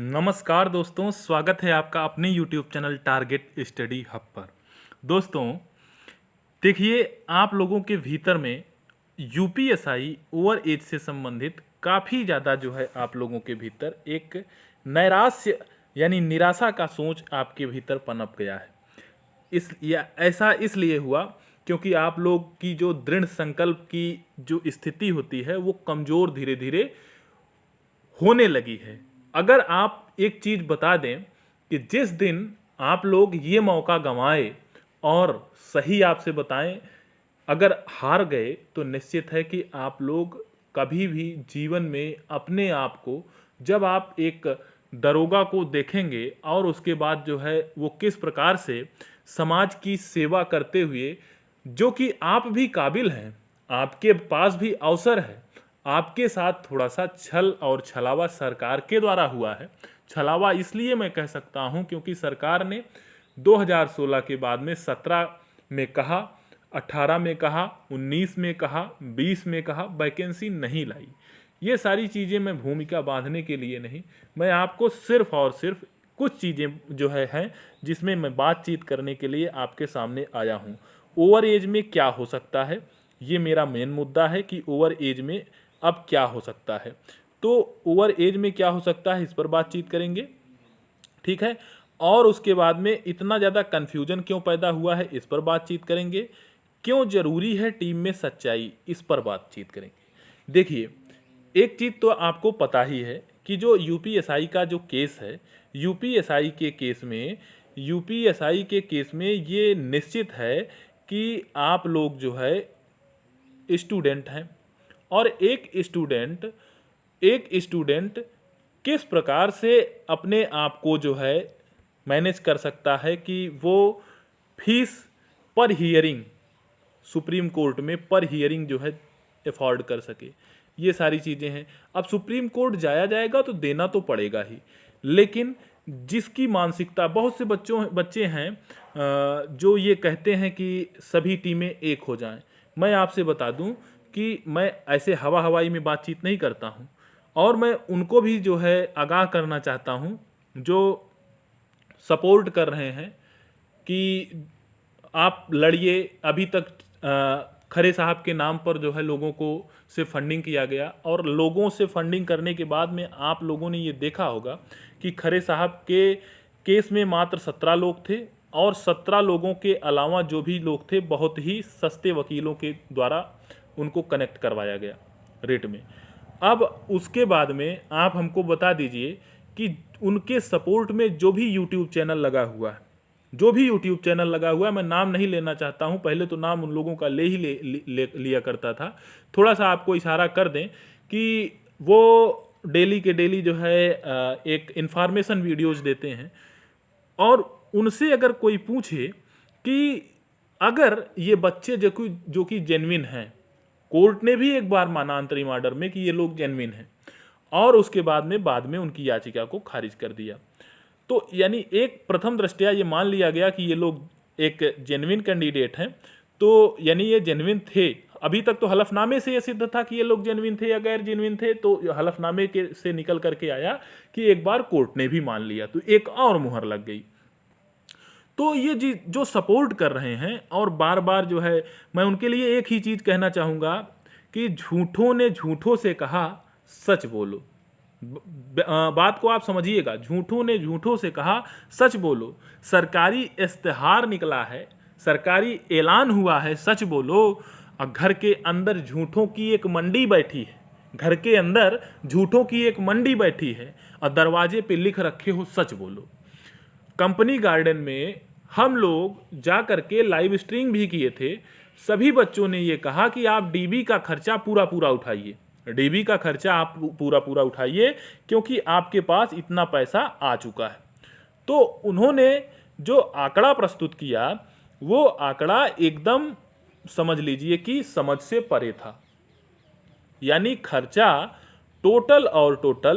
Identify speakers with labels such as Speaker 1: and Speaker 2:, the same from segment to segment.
Speaker 1: नमस्कार दोस्तों, स्वागत है आपका अपने YouTube channel target study hub पर। दोस्तों देखिए, आप लोगों के भीतर में यूपीएसआई ओवर एज से संबंधित काफ़ी ज़्यादा जो है आप लोगों के भीतर एक नैराश्य यानी निराशा का सोच आपके भीतर पनप गया है। ऐसा इसलिए हुआ क्योंकि आप लोग की जो दृढ़ संकल्प की जो स्थिति होती है वो कमज़ोर धीरे धीरे होने लगी है। अगर आप एक चीज़ बता दें कि जिस दिन आप लोग ये मौका गंवाए और सही आपसे बताएं, अगर हार गए तो निश्चित है कि आप लोग कभी भी जीवन में अपने आप को, जब आप एक दरोगा को देखेंगे और उसके बाद जो है वो किस प्रकार से समाज की सेवा करते हुए, जो कि आप भी काबिल हैं, आपके पास भी अवसर है, आपके साथ थोड़ा सा छल और छलावा सरकार के द्वारा हुआ है। छलावा इसलिए मैं कह सकता हूं क्योंकि सरकार ने 2016 के बाद में 17 में कहा, 18 में कहा, 19 में कहा, 20 में कहा, वैकेंसी नहीं लाई। ये सारी चीज़ें मैं भूमिका बांधने के लिए नहीं, मैं आपको सिर्फ और सिर्फ कुछ चीज़ें जो हैं जिसमें मैं बातचीत करने के लिए आपके सामने आया हूँ। ओवर एज में क्या हो सकता है, ये मेरा मेन मुद्दा है कि ओवर एज में अब क्या हो सकता है। तो ओवर एज में क्या हो सकता है इस पर बातचीत करेंगे, ठीक है। और उसके बाद में इतना ज़्यादा कन्फ्यूजन क्यों पैदा हुआ है इस पर बातचीत करेंगे। क्यों ज़रूरी है टीम में सच्चाई, इस पर बातचीत करेंगे। देखिए, एक चीज़ तो आपको पता ही है कि जो यूपीएसआई का जो केस है, यूपीएसआई के केस में ये निश्चित है कि आप लोग जो है स्टूडेंट हैं और एक स्टूडेंट किस प्रकार से अपने आप को जो है मैनेज कर सकता है कि वो फीस पर हियरिंग, सुप्रीम कोर्ट में पर हियरिंग जो है अफोर्ड कर सके। ये सारी चीज़ें हैं। अब सुप्रीम कोर्ट जाएगा तो देना तो पड़ेगा ही, लेकिन जिसकी मानसिकता, बहुत से बच्चे हैं जो ये कहते हैं कि सभी टीमें एक हो जाएं। मैं आपसे बता दूं कि मैं ऐसे हवा हवाई में बातचीत नहीं करता हूं, और मैं उनको भी जो है आगाह करना चाहता हूं जो सपोर्ट कर रहे हैं कि आप लड़िए। अभी तक खरे साहब के नाम पर जो है लोगों को से फंडिंग किया गया, और लोगों से फंडिंग करने के बाद में आप लोगों ने ये देखा होगा कि खरे साहब के केस में मात्र 17 लोग थे, और 17 लोगों के अलावा जो भी लोग थे बहुत ही सस्ते वकीलों के द्वारा उनको कनेक्ट करवाया गया रेट में। अब उसके बाद में आप हमको बता दीजिए कि उनके सपोर्ट में जो भी यूट्यूब चैनल लगा हुआ है, मैं नाम नहीं लेना चाहता हूं, पहले तो नाम उन लोगों का लिया करता था। थोड़ा सा आपको इशारा कर दें कि वो डेली के डेली जो है एक इन्फॉर्मेशन वीडियोज देते हैं, और उनसे अगर कोई पूछे कि अगर ये बच्चे जो कि जेन्युइन हैं, कोर्ट ने भी एक बार माना अंतरिम ऑर्डर में कि ये लोग जेन्युइन हैं, और उसके बाद में उनकी याचिका को खारिज कर दिया। तो यानी एक प्रथम दृष्टया ये मान लिया गया कि ये लोग एक जेन्युइन कैंडिडेट हैं, तो यानी ये जेन्युइन थे। अभी तक तो हलफनामे से ये सिद्ध था कि ये लोग जेन्युइन थे या गैर जेन्युइन थे, तो हलफनामे के से निकल करके आया कि एक बार कोर्ट ने भी मान लिया, तो एक और मुहर लग गई। तो ये जी जो सपोर्ट कर रहे हैं, और बार बार जो है मैं उनके लिए एक ही चीज़ कहना चाहूँगा कि झूठों ने झूठों से कहा सच बोलो। बात को आप समझिएगा, झूठों ने झूठों से कहा सच बोलो। सरकारी इश्तिहार निकला है, सरकारी ऐलान हुआ है, सच बोलो। और घर के अंदर झूठों की एक मंडी बैठी है, और दरवाजे पे लिख रखे हो सच बोलो। कंपनी गार्डन में हम लोग जा करके लाइव स्ट्रीम भी किए थे। सभी बच्चों ने ये कहा कि आप डीबी का खर्चा पूरा पूरा उठाइए, क्योंकि आपके पास इतना पैसा आ चुका है। तो उन्होंने जो आंकड़ा प्रस्तुत किया, वो आंकड़ा एकदम समझ लीजिए कि समझ से परे था। यानी खर्चा टोटल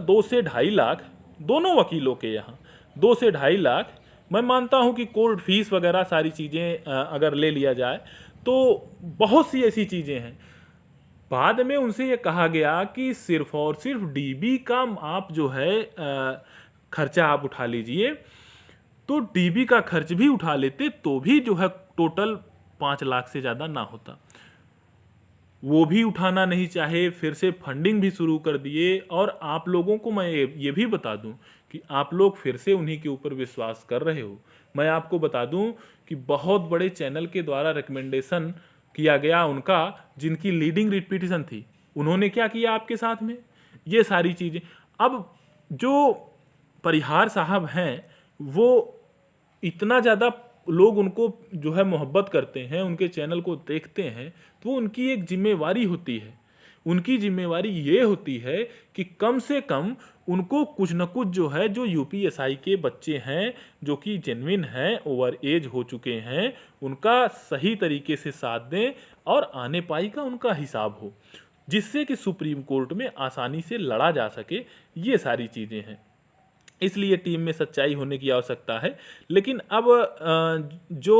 Speaker 1: 2 से 2.5 लाख दोनों वकीलों के यहाँ, 2 से 2.5 लाख। मैं मानता हूँ कि कोर्ट फीस वगैरह सारी चीज़ें अगर ले लिया जाए तो बहुत सी ऐसी चीज़ें हैं। बाद में उनसे ये कहा गया कि सिर्फ और सिर्फ डीबी का आप जो है खर्चा आप उठा लीजिए, तो डीबी का खर्च भी उठा लेते तो भी जो है टोटल 5 लाख से ज़्यादा ना होता। वो भी उठाना नहीं चाहे, फिर से फंडिंग भी शुरू कर दिए। और आप लोगों को मैं ये भी बता दूं कि आप लोग फिर से उन्हीं के ऊपर विश्वास कर रहे हो। मैं आपको बता दूं कि बहुत बड़े चैनल के द्वारा रिकमेंडेशन किया गया उनका, जिनकी लीडिंग रिपीटिशन थी, उन्होंने क्या किया आपके साथ में, ये सारी चीज़ें। अब जो परिहार साहब हैं, वो इतना ज़्यादा लोग उनको जो है मोहब्बत करते हैं, उनके चैनल को देखते हैं, तो उनकी एक जिम्मेवारी होती है। उनकी जिम्मेवारी ये होती है कि कम से कम उनको कुछ न कुछ जो है, जो यूपीएसआई के बच्चे हैं जो कि जेन्युइन हैं, ओवर एज हो चुके हैं, उनका सही तरीके से साथ दें और आने पाई का उनका हिसाब हो, जिससे कि सुप्रीम कोर्ट में आसानी से लड़ा जा सके। ये सारी चीज़ें हैं, इसलिए टीम में सच्चाई होने की आवश्यकता है। लेकिन अब जो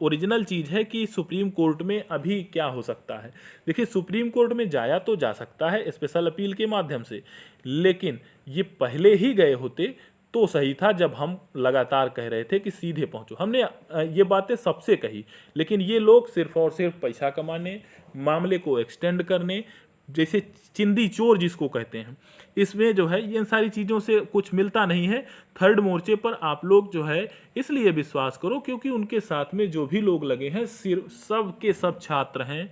Speaker 1: ओरिजिनल चीज़ है कि सुप्रीम कोर्ट में अभी क्या हो सकता है। देखिए, सुप्रीम कोर्ट में जाया तो जा सकता है स्पेशल अपील के माध्यम से, लेकिन ये पहले ही गए होते तो सही था, जब हम लगातार कह रहे थे कि सीधे पहुंचो। हमने ये बातें सबसे कही, लेकिन ये लोग सिर्फ और सिर्फ पैसा कमाने, मामले को एक्सटेंड करने, जैसे चिंदी चोर जिसको कहते हैं, इसमें जो है इन सारी चीज़ों से कुछ मिलता नहीं है। थर्ड मोर्चे पर आप लोग जो है इसलिए विश्वास करो क्योंकि उनके साथ में जो भी लोग लगे हैं सिर्फ सब के सब छात्र हैं,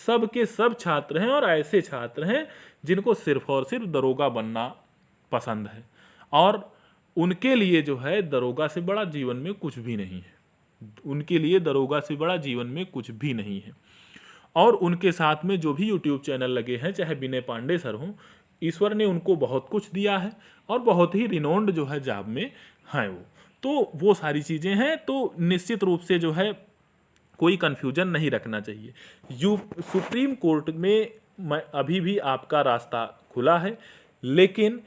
Speaker 1: सब के सब छात्र हैं, और ऐसे छात्र हैं जिनको सिर्फ और सिर्फ दरोगा बनना पसंद है, और उनके लिए जो है दरोगा से बड़ा जीवन में कुछ भी नहीं है। उनके लिए दरोगा से बड़ा जीवन में कुछ भी नहीं है। और उनके साथ में जो भी यूट्यूब चैनल लगे हैं, चाहे विनय पांडे सर हों, ईश्वर ने उनको बहुत कुछ दिया है और बहुत ही रिनोन्ड जो है जॉब में हैं वो सारी चीज़ें हैं। तो निश्चित रूप से जो है कोई कन्फ्यूजन नहीं रखना चाहिए। सुप्रीम कोर्ट में अभी भी आपका रास्ता खुला है, लेकिन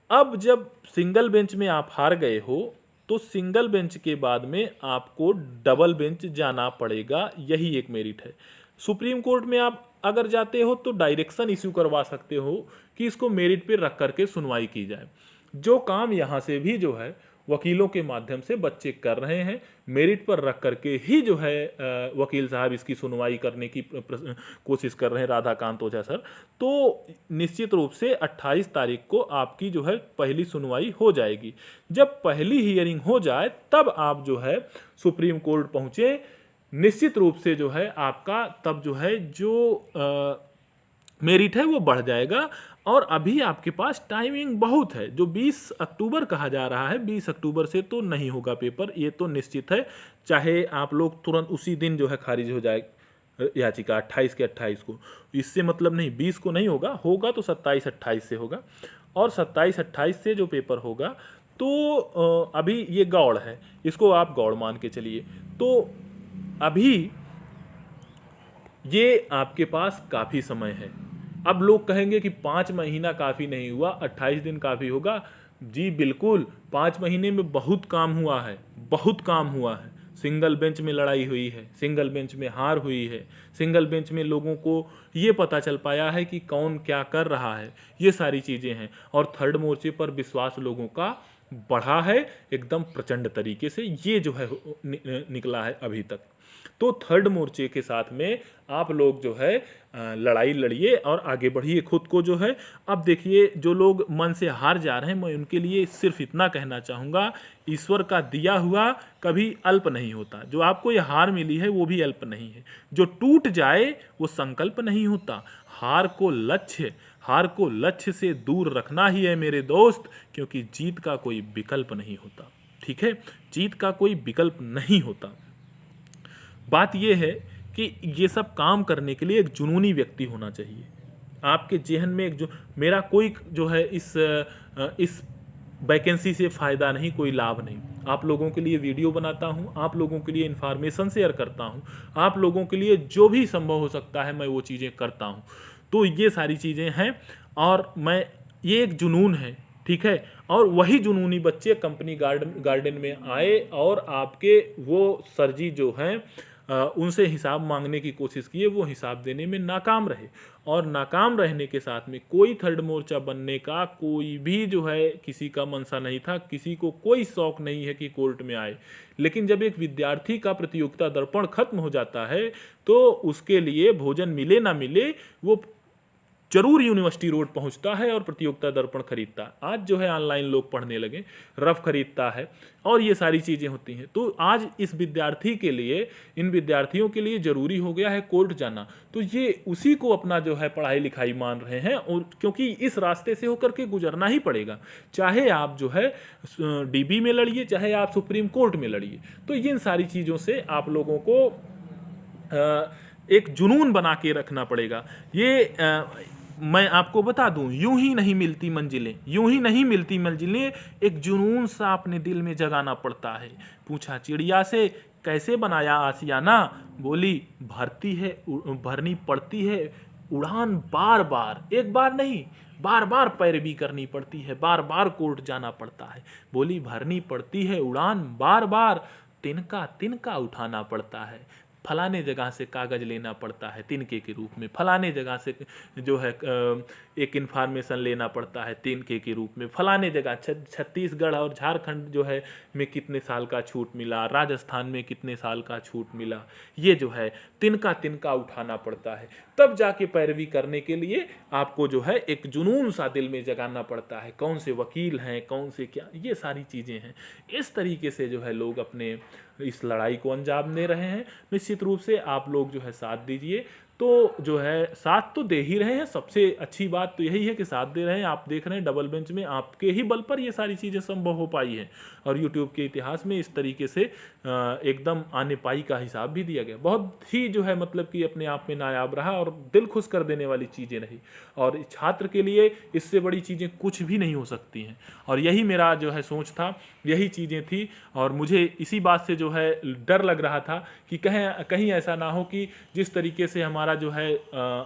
Speaker 1: अब जब सिंगल बेंच में आप हार गए हो, तो सिंगल बेंच के बाद में आपको डबल बेंच जाना पड़ेगा, यही एक मेरिट है। सुप्रीम कोर्ट में आप अगर जाते हो तो डायरेक्शन इश्यू करवा सकते हो कि इसको मेरिट पे रख करके सुनवाई की जाए। जो काम यहाँ से भी जो है वकीलों के माध्यम से बच्चे कर रहे हैं, मेरिट पर रख करके ही जो है वकील साहब इसकी सुनवाई करने की कोशिश कर रहे हैं, राधाकांत ओझा सर। तो निश्चित रूप से 28 तारीख को आपकी जो है पहली सुनवाई हो जाएगी। जब पहली हियरिंग हो जाए तब आप जो है सुप्रीम कोर्ट पहुँचे, निश्चित रूप से जो है आपका तब जो है जो मेरिट है वो बढ़ जाएगा। और अभी आपके पास टाइमिंग बहुत है। जो 20 अक्टूबर कहा जा रहा है, 20 अक्टूबर से तो नहीं होगा पेपर, ये तो निश्चित है। चाहे आप लोग तुरंत उसी दिन जो है खारिज हो जाए याचिका 28 के 28 को, इससे मतलब नहीं, 20 को नहीं होगा, होगा तो 27-28 से होगा। और 27-28 से जो पेपर होगा तो अभी ये गौड़ है, इसको आप गौड़ मान के चलिए। तो अभी ये आपके पास काफ़ी समय है। अब लोग कहेंगे कि 5 महीना काफ़ी नहीं हुआ, 28 दिन काफ़ी होगा। जी बिल्कुल, 5 महीने में बहुत काम हुआ है, बहुत काम हुआ है। सिंगल बेंच में लड़ाई हुई है, सिंगल बेंच में हार हुई है, सिंगल बेंच में लोगों को ये पता चल पाया है कि कौन क्या कर रहा है, ये सारी चीज़ें हैं। और थर्ड मोर्चे पर विश्वास लोगों का बढ़ा है एकदम प्रचंड तरीके से, ये जो है निकला है अभी तक। तो थर्ड मोर्चे के साथ में आप लोग जो है लड़ाई लड़िए और आगे बढ़िए खुद को जो है। अब देखिए, जो लोग मन से हार जा रहे हैं, मैं उनके लिए सिर्फ इतना कहना चाहूँगा, ईश्वर का दिया हुआ कभी अल्प नहीं होता। जो आपको ये हार मिली है वो भी अल्प नहीं है। जो टूट जाए वो संकल्प नहीं होता। हार को लक्ष्य से दूर रखना ही है मेरे दोस्त, क्योंकि जीत का कोई विकल्प नहीं होता। ठीक है, जीत का कोई विकल्प नहीं होता। बात यह है कि ये सब काम करने के लिए एक जुनूनी व्यक्ति होना चाहिए आपके जेहन में। मेरा कोई जो है इस वैकेंसी से फ़ायदा नहीं, कोई लाभ नहीं। आप लोगों के लिए वीडियो बनाता हूँ, आप लोगों के लिए इन्फॉर्मेशन शेयर करता हूँ, आप लोगों के लिए जो भी संभव हो सकता है मैं वो चीज़ें करता हूँ। तो ये सारी चीज़ें हैं और ये एक जुनून है, ठीक है। और वही जुनूनी बच्चे कंपनी गार्डन में आए और आपके वो सर जी जो हैं उनसे हिसाब मांगने की कोशिश किए, वो हिसाब देने में नाकाम रहे। और नाकाम रहने के साथ में कोई थर्ड मोर्चा बनने का कोई भी जो है किसी का मनसा नहीं था, किसी को कोई शौक नहीं है कि कोर्ट में आए। लेकिन जब एक विद्यार्थी का प्रतियोगिता दर्पण खत्म हो जाता है तो उसके लिए भोजन मिले ना मिले वो जरूर यूनिवर्सिटी रोड पहुंचता है और प्रतियोगिता दर्पण खरीदता है। आज जो है ऑनलाइन लोग पढ़ने लगे, रफ खरीदता है और ये सारी चीज़ें होती हैं। तो आज इस विद्यार्थी के लिए, इन विद्यार्थियों के लिए ज़रूरी हो गया है कोर्ट जाना। तो ये उसी को अपना जो है पढ़ाई लिखाई मान रहे हैं, और क्योंकि इस रास्ते से होकर के गुजरना ही पड़ेगा, चाहे आप जो है डीबी में लड़िए, चाहे आप सुप्रीम कोर्ट में लड़िए। तो इन सारी चीज़ों से आप लोगों को एक जुनून बना के रखना पड़ेगा। मैं आपको बता दूं, यूं ही नहीं मिलती मंजिलें, यूं ही नहीं मिलती मंजिलें, एक जुनून सा अपने दिल में जगाना पड़ता है। पूछा चिड़िया से कैसे बनाया आशियाना, बोली भरनी पड़ती है उड़ान बार बार, एक बार नहीं बार बार पैरवी करनी पड़ती है, बार बार कोर्ट जाना पड़ता है। बोली भरनी पड़ती है उड़ान बार बार, तिनका तिनका उठाना पड़ता है। फलाने जगह से कागज़ लेना पड़ता है तिनके के रूप में, फलाने जगह से जो है एक इन्फॉर्मेशन लेना पड़ता है तिनके के रूप में, फलाने जगह छत्तीसगढ़ और झारखंड जो है में कितने साल का छूट मिला, राजस्थान में कितने साल का छूट मिला, ये जो है तिनका तिनका उठाना पड़ता है। तब जाके पैरवी करने के लिए आपको जो है एक जुनून सा दिल में जगाना पड़ता है, कौन से वकील हैं, कौन से क्या, ये सारी चीज़ें हैं। इस तरीके से जो है लोग अपने इस लड़ाई को अंजाम दे रहे हैं। निश्चित रूप से आप लोग जो है साथ दीजिए, तो जो है साथ तो दे ही रहे हैं। सबसे अच्छी बात तो यही है कि साथ दे रहे हैं। आप देख रहे हैं डबल बेंच में आपके ही बल पर ये सारी चीज़ें संभव हो पाई हैं, और यूट्यूब के इतिहास में इस तरीके से एकदम आने पाई का हिसाब भी दिया गया। बहुत ही जो है मतलब कि अपने आप में नायाब रहा और दिल खुश कर देने वाली चीज़ें रही, और छात्र के लिए इससे बड़ी चीज़ें कुछ भी नहीं हो सकती हैं। और यही मेरा जो है सोच था, यही चीज़ें थी, और मुझे इसी बात से जो है डर लग रहा था कि कहीं ऐसा ना हो कि जिस तरीके से हमारा जो है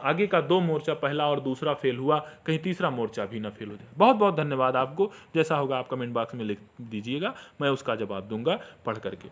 Speaker 1: आगे का 2 मोर्चा, पहला और दूसरा फेल हुआ, कहीं तीसरा मोर्चा भी ना फेल हो जाए। बहुत बहुत धन्यवाद आपको। जैसा होगा आप कमेंट बॉक्स में लिख दीजिएगा, मैं उसका जवाब दूंगा पढ़ करके।